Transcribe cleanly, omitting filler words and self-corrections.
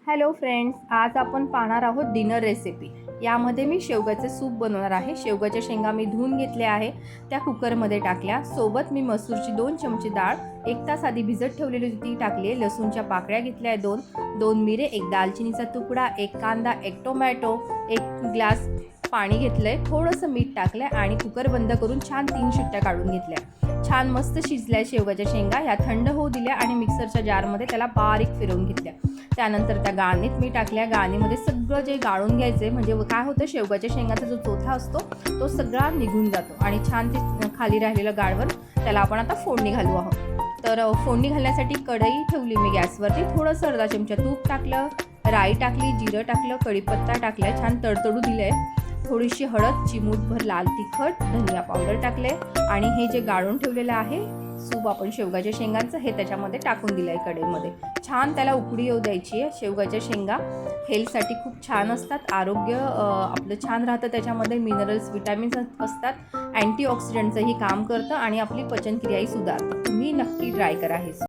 Hello friends, आज आपण पाहणार आहोत डिनर रेसिपी। यामध्ये मी शेवगाचे सूप बनवणार आहे। शेवगाच्या शेंगा मी धुवून घेतल्या आहे, त्या कुकरमध्ये टाकल्या। सोबत मी मसूरची 2 चमचे डाळ 1 तास आधी भिजत ठेवलेली ती टाकली। लसूणच्या पाकळ्या घेतल्या 2 मिरे, 1 दालचिनीचा तुकडा, 1 कांदा, 1 टोमॅटो, 1 ग्लास पाणी घेतलंय, थोडंसं मीठ टाकलंय आणि कुकर बंद करून छान 3 शिट्ट्या काढून घेतल्या। छान मस्त शिजल्या शेवगाच्या शेंगा। ह्या थंड होऊ दिल्या आणि मिक्सरच्या जारमध्ये त्याला बारीक फिरवून घेतल्या। त्यानंतर त्या गाळणीत मी टाकल्या। गाळणीमध्ये सगळं जे गाळून घ्यायचे, म्हणजे काय होतं, शेवगाच्या शेंगाचा जो चोथा असतो तो सगळा निघून जातो आणि छान ते खाली राहिलेलं गाळवर त्याला आपण आता फोडणी घालू आहोत। तर फोडणी घालण्यासाठी कढई ठेवली मी गॅसवरती। थोडंसं अर्धा चमचा तूप टाकलं, राई टाकली, जिरं टाकलं, कढीपत्ता टाकला, छान तडतडू दिले। थोडीशी हळद, चिमूटभर लाल तिखट, धनिया पावडर टाकले आणि हे जे गाळून ठेवलेलं आहे सूप आपण शेवगाच्या शेंगांचं, हे त्याच्यामध्ये टाकून दिलं आहे कढईमध्ये। छान त्याला उकळी येऊ द्यायची आहे। शेवगाच्या शेंगा हेल्थसाठी खूप छान असतात, आरोग्य आपलं छान राहतं, त्याच्यामध्ये मिनरल्स, विटॅमिन्स असतात, अँटीऑक्सिडंटचंही काम करतं आणि आपली पचनक्रियाही सुधारतं। तुम्ही नक्की ट्राय करा हे।